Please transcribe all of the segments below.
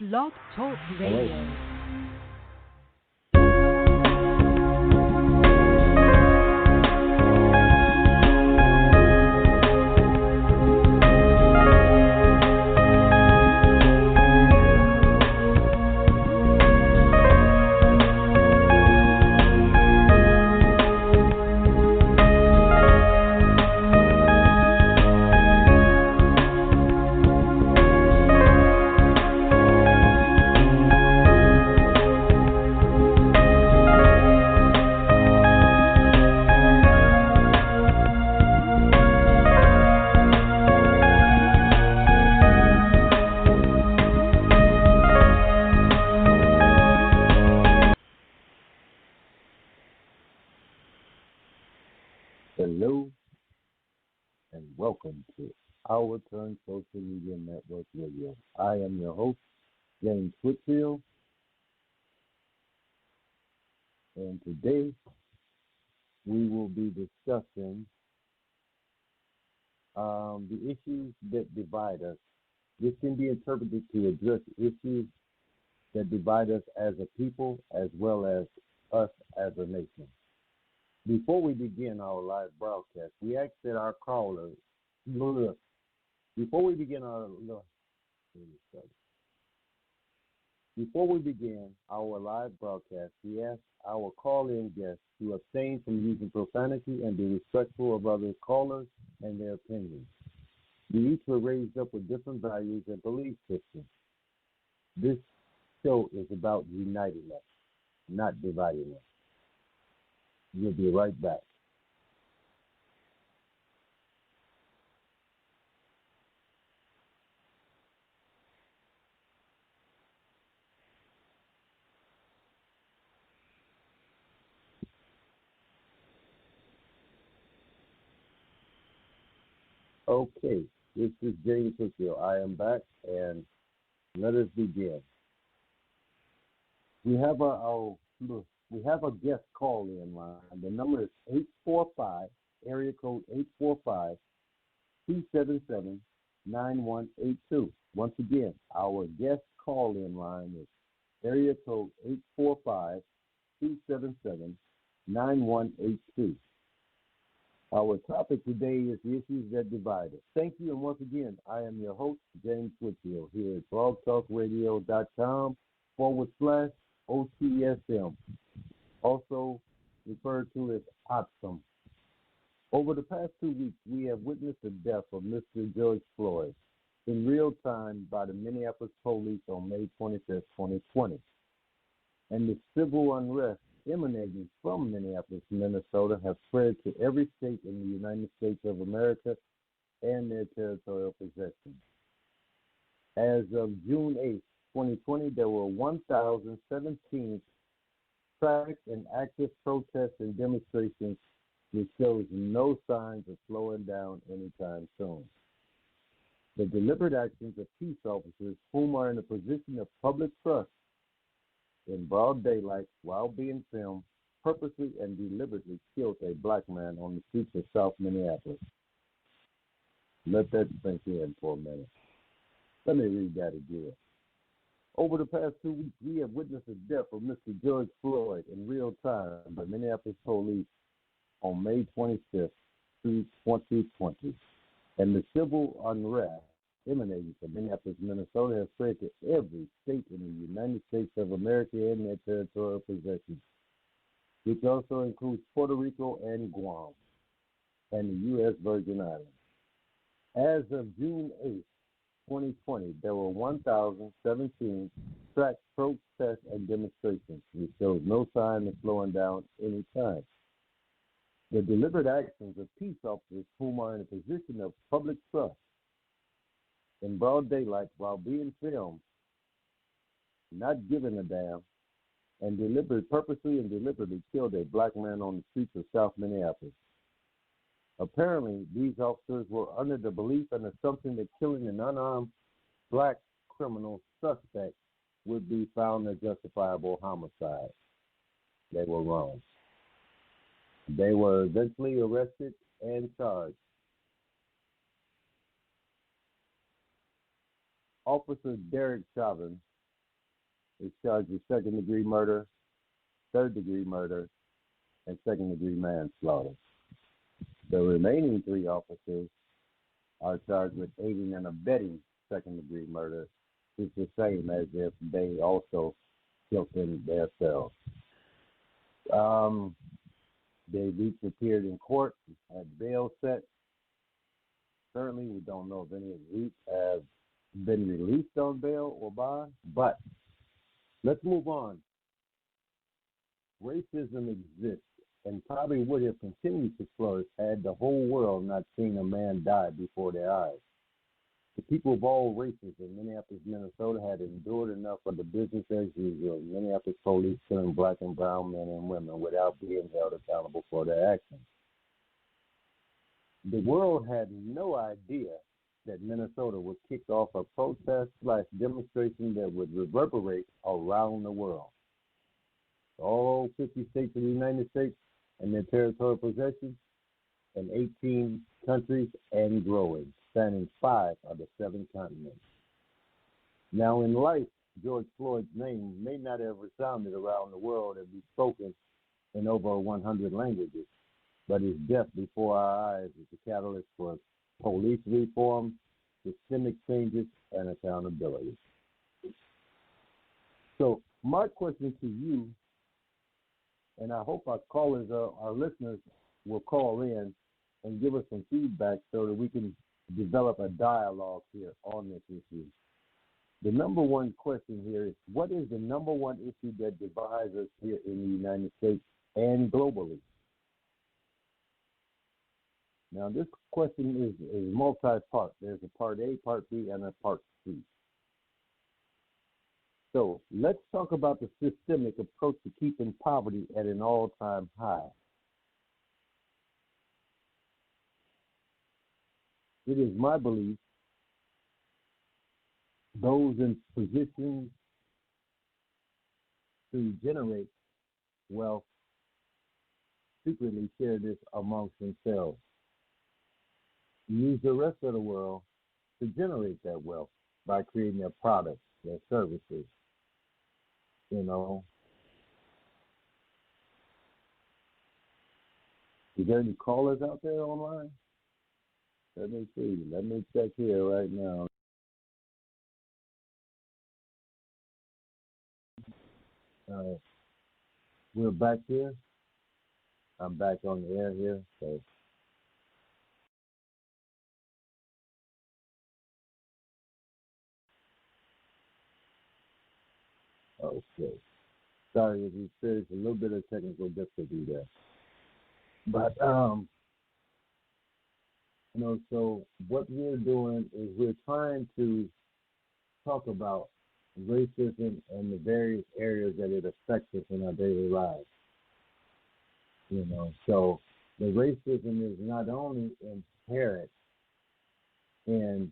Blog Talk All right. Radio. Hello and welcome to Our Turn Social Media Network Radio. I am your host, James Whitfield, and today we will be discussing the issues that divide us. This can be interpreted to address issues that divide us as a people as well as us as a nation. Before we begin our live broadcast, we ask that our callers, before we begin our live broadcast, we ask our call-in guests to abstain from using profanity and be respectful of other callers and their opinions. We each were raised up with different values and belief systems. This show is about uniting us, not dividing us. We'll be right back. Okay, this is James Whitfield. I am back, and let us begin. We have a guest call in line. The number is 845, area code 845-277-9182. Once again, our guest call in line is area code 845-277-9182. Our topic today is the issues that divide us. Thank you, and once again, I am your host, James Whitfield, here at blogtalkradio.com/OTSM, also referred to as OTSM. Over the past 2 weeks, we have witnessed the death of Mr. George Floyd in real time by the Minneapolis Police on May 25th, 2020. And the civil unrest emanating from Minneapolis, Minnesota, have spread to every state in the United States of America and their territorial possessions. As of June 8th, 2020, there were 1,017 tracked and active protests and demonstrations, which shows no signs of slowing down anytime soon. The deliberate actions of peace officers, whom are in a position of public trust, in broad daylight while being filmed, purposely and deliberately killed a black man on the streets of South Minneapolis. Let that sink in for a minute. Let me read that again. Over the past 2 weeks, we have witnessed the death of Mr. George Floyd in real time by Minneapolis Police on May 25th, 2020, and the civil unrest emanating from Minneapolis, Minnesota, has spread to every state in the United States of America and their territorial possessions, which also includes Puerto Rico and Guam, and the U.S. Virgin Islands. As of June 8th, 2020, there were 1,017 tracked protests and demonstrations, which shows no sign of slowing down any time. The deliberate actions of peace officers, whom are in a position of public trust, in broad daylight while being filmed, not giving a damn, and purposely and deliberately killed a black man on the streets of South Minneapolis. Apparently, these officers were under the belief and assumption that killing an unarmed black criminal suspect would be found a justifiable homicide. They were wrong. They were eventually arrested and charged. Officer Derek Chauvin is charged with second-degree murder, third-degree murder, and second-degree manslaughter. The remaining 3 officers are charged with aiding and abetting second-degree murder. It's the same as if they also killed them themselves. They each appeared in court at bail set. Currently, we don't know if any of these have been released on bail or bond, but let's move on. Racism exists and probably would have continued to flourish had the whole world not seen a man die before their eyes. The people of all races in Minneapolis, Minnesota had endured enough of the business as usual. Minneapolis police killing black and brown men and women without being held accountable for their actions. The world had no idea that Minnesota would kick off a protest/demonstration that would reverberate around the world. All 50 states of the United States and their territorial possessions, and 18 countries and growing, spanning 5 of the 7 continents. Now, in life, George Floyd's name may not have resounded around the world and be spoken in over 100 languages, but his death before our eyes is the catalyst for police reform, systemic changes, and accountability. So my question to you, and I hope our callers, our listeners, will call in and give us some feedback so that we can develop a dialogue here on this issue. The number one question here is, what is the number one issue that divides us here in the United States and globally? Now, this question is multi-part. There's a part A, part B, and a part C. So let's talk about the systemic approach to keeping poverty at an all-time high. It is my belief those in positions to generate wealth secretly share this amongst themselves. Use the rest of the world to generate that wealth by creating their products, their services. You know, is there any callers out there online? Let me see. Let me check here right now. We're back here. I'm back on the air here. So. Okay. Sorry if you experienced a little bit of technical difficulty there. But, so what we're doing is we're trying to talk about racism and the various areas that it affects us in our daily lives. So the racism is not only inherent in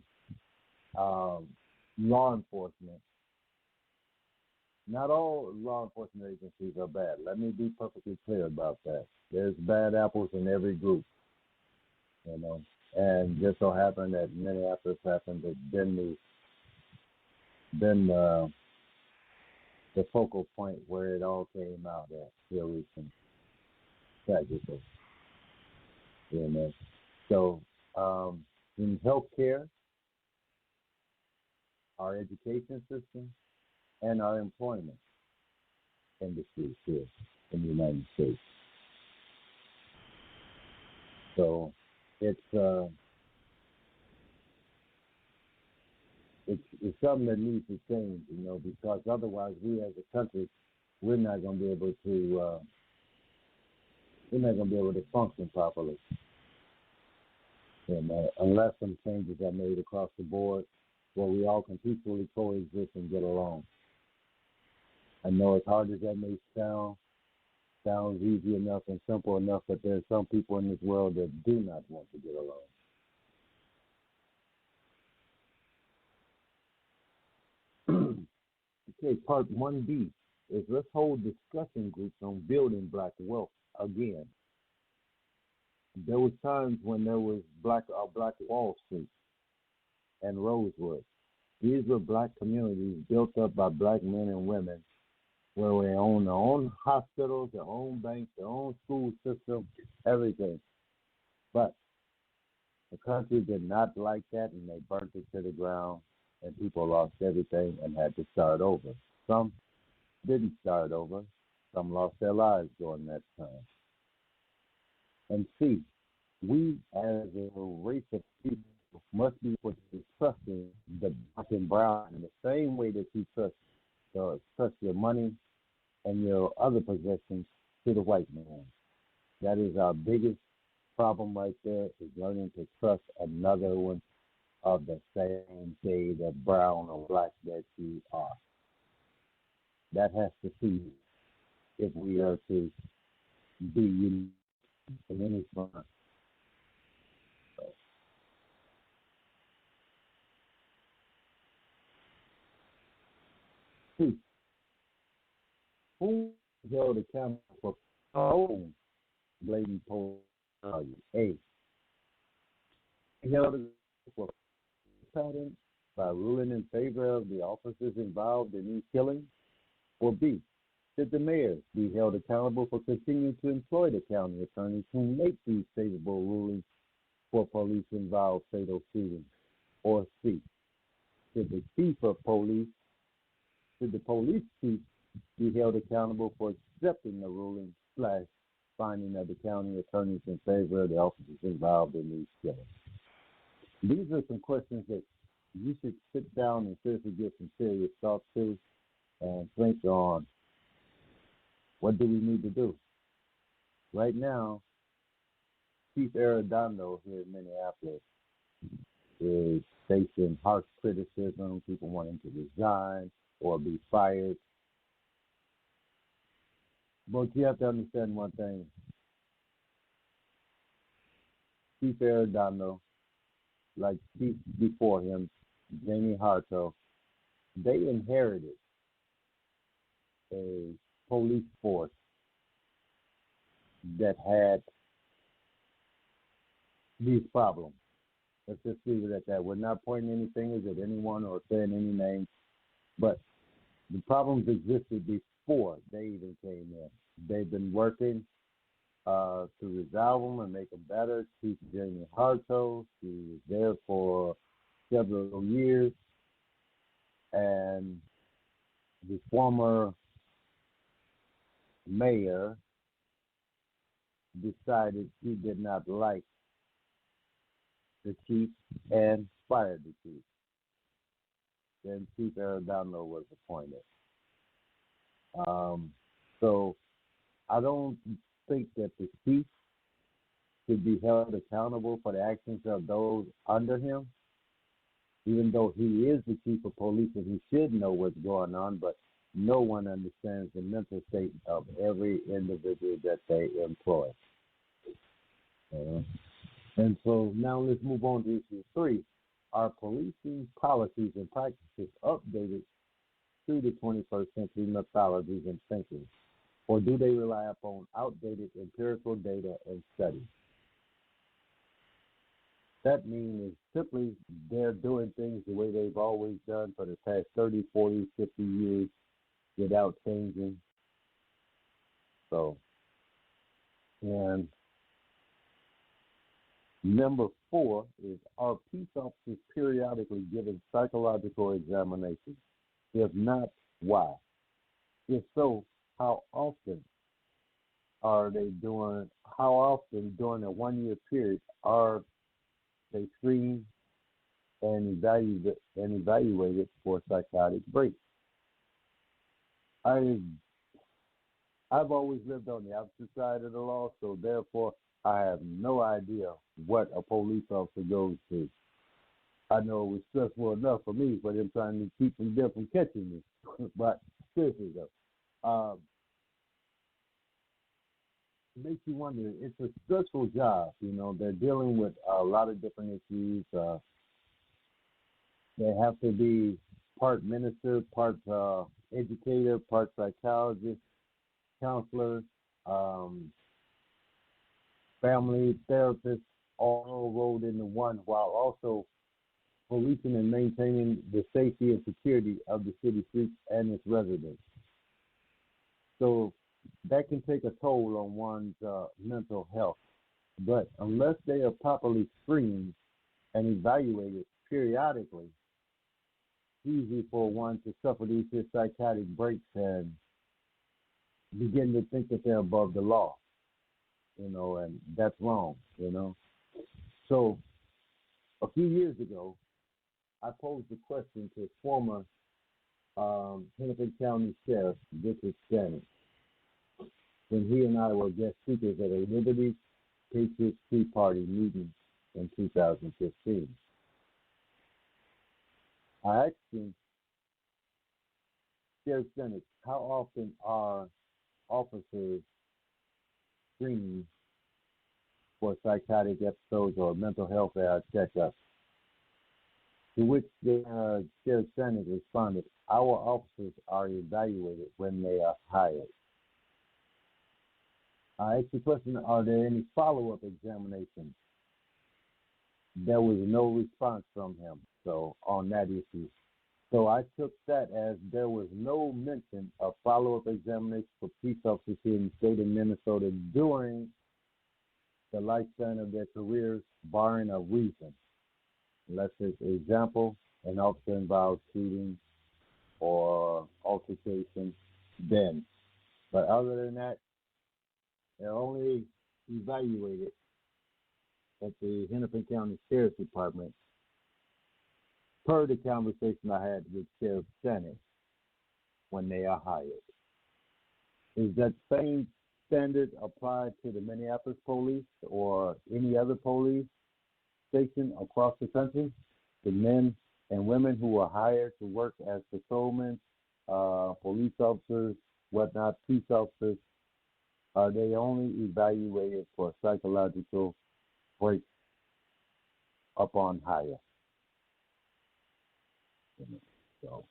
law enforcement. Not all law enforcement agencies are bad. Let me be perfectly clear about that. There's bad apples in every group, And just so happened that Minneapolis happened to been the focal point where it all came out at here recently. Tragically. So in healthcare, our education system, and our employment industries here in the United States. So it's something that needs to change, because otherwise we as a country, we're not going to be able to function properly, unless some changes are made across the board where we all can peacefully coexist and get along. I know as hard as that may sounds easy enough and simple enough, but there's some people in this world that do not want to get along. Okay, part 1B is let's hold discussion groups on building black wealth again. There was times when there was Black Wall Street and Rosewood. These were black communities built up by black men and women where they own their own hospitals, their own banks, their own school system, everything. But the country did not like that, and they burnt it to the ground, and people lost everything and had to start over. Some didn't start over. Some lost their lives during that time. And see, we as a race of people must be able to trust in the black and brown in the same way that you trust your money and your other possessions to the white man. That is our biggest problem right there, is learning to trust another one of the same shade of brown or black that you are. That has to cease if we are to be unique in any front. So, who is held accountable for own blatant value? A. Held accountable for pattern by ruling in favor of the officers involved in these killings? Or B. Should the mayor be held accountable for continuing to employ the county attorneys who make these favorable rulings for police-involved fatal shootings? Or C. Should the chief of police, should the police chief be held accountable for accepting the ruling / finding of the county attorneys in favor of the officers involved in these killings? These are some questions that you should sit down and seriously give some serious thought to and think on, what do we need to do? Right now, Chief Arredondo here in Minneapolis is facing harsh criticism, people wanting to resign or be fired. But you have to understand one thing. Chief Arredondo, like Chief before him, Jamie Harto, they inherited a police force that had these problems. Let's just leave it at that. We're not pointing any fingers at anyone or saying any names, but the problems existed before they even came in. They've been working to resolve them and make them better. Chief Jamie Harto, she was there for several years, and the former mayor decided he did not like the chief and fired the chief. Then Chief Arredondo was appointed. So I don't think that the chief should be held accountable for the actions of those under him, even though he is the chief of police and he should know what's going on, but no one understands the mental state of every individual that they employ. And so now let's move on to issue 3. Are policing policies and practices updated to the 21st century methodologies and thinking, or do they rely upon outdated empirical data and studies? That means simply they're doing things the way they've always done for the past 30, 40, 50 years without changing. So, and number 4 is, are peace officers periodically given psychological examinations? If not, why? If so, how often are they doing, how often during a 1-year period are they screened and evaluated for psychotic breaks? I've always lived on the opposite side of the law, so therefore I have no idea what a police officer goes through. I know it was stressful enough for me for them trying to keep them from catching me. But seriously though, it makes you wonder. It's a stressful job. You know, they're dealing with a lot of different issues. They have to be part minister, part educator, part psychologist, counselor, family therapist, all rolled into one, while also policing and maintaining the safety and security of the city streets and its residents. So that can take a toll on one's mental health. But unless they are properly screened and evaluated periodically, it's easy for one to suffer these psychotic breaks and begin to think that they're above the law, and that's wrong. So a few years ago, I posed a question to former Hennepin County Sheriff Richard Stanton when he and I were guest speakers at a Liberty Patriots Tea Party meeting in 2015. I asked him, Sheriff Stanton, how often are officers screened for psychotic episodes or mental health checkups? To which the Sheriff Stanton responded, our officers are evaluated when they are hired. I asked the question, are there any follow-up examinations? There was no response from him on that issue. So I took that as there was no mention of follow-up examinations for police officers here in the state of Minnesota during the lifespan of their careers, barring a reason. Let's say, for example, an officer involved shooting or altercation, then. But other than that, they're only evaluated at the Hennepin County Sheriff's Department per the conversation I had with Sheriff Stanton when they are hired. Is that same standard applied to the Minneapolis Police or any other police station across the country? The men and women who are hired to work as patrolmen, police officers, whatnot, peace officers, are they only evaluated for psychological breaks upon hire? So,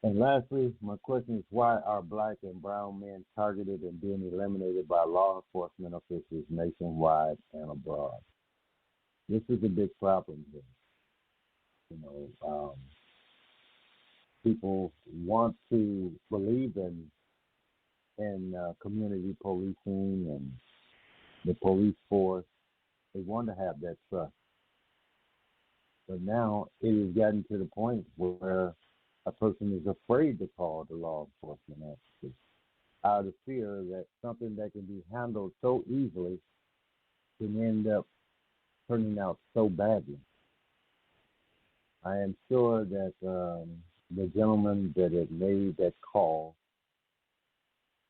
and lastly, my question is, why are black and brown men targeted and being eliminated by law enforcement officials nationwide and abroad? This is a big problem here. People want to believe in community policing and the police force. They want to have that trust. But now it has gotten to the point where a person is afraid to call the law enforcement officers out of fear that something that can be handled so easily can end up turning out so badly. I am sure that the gentleman that had made that call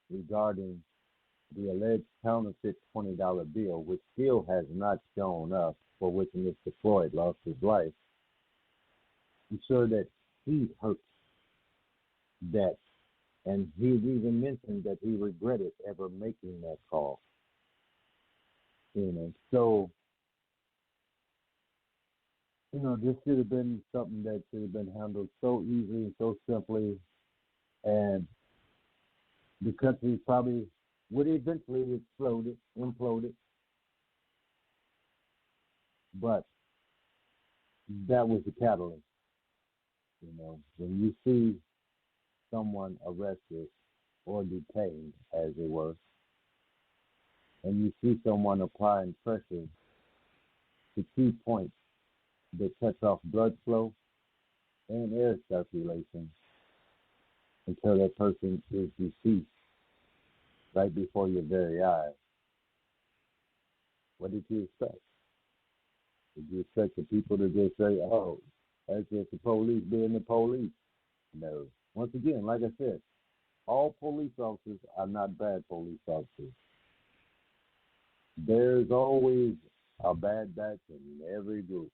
regarding the alleged counterfeit $20 bill, which still has not shown up, for which Mr. Floyd lost his life, I'm sure that he hurt that. And he even mentioned that he regretted ever making that call. So, this should have been something that should have been handled so easily and so simply, and the country probably would eventually imploded. But that was the catalyst. When you see someone arrested or detained, as it were, and you see someone applying pressure to key points that cuts off blood flow and air circulation until that person is deceased right before your very eyes, what did you expect? Did you expect the people to just say, oh, that's just the police being the police? No. Once again, like I said, all police officers are not bad police officers. There's always a bad batch in every group,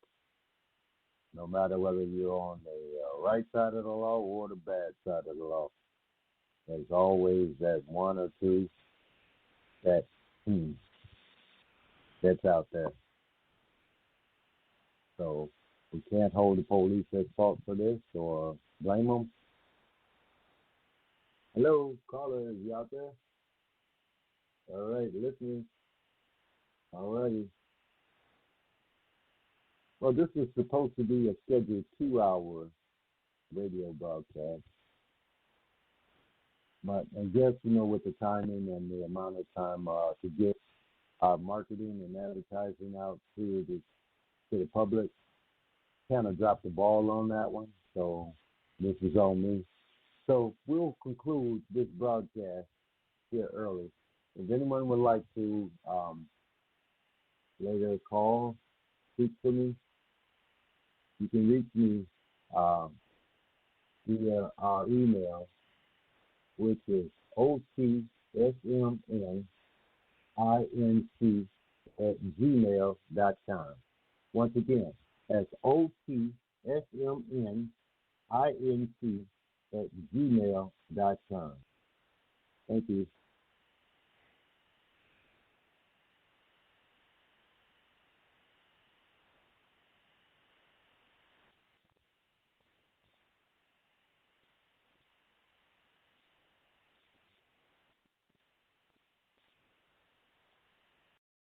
no matter whether you're on the right side of the law or the bad side of the law. There's always that one or two that's out there. So we can't hold the police at fault for this or blame them. Hello, caller, is you out there? All right, listening. All righty. Well, this is supposed to be a scheduled 2-hour radio broadcast. But I guess, with the timing and the amount of time to get our marketing and advertising out to the public, kind of dropped the ball on that one. So this is on me. So we'll conclude this broadcast here early. If anyone would like to later call, speak to me, you can reach me via our email, which is otsmninc@gmail.com. Once again, that's otsmninc@gmail.com. Thank you.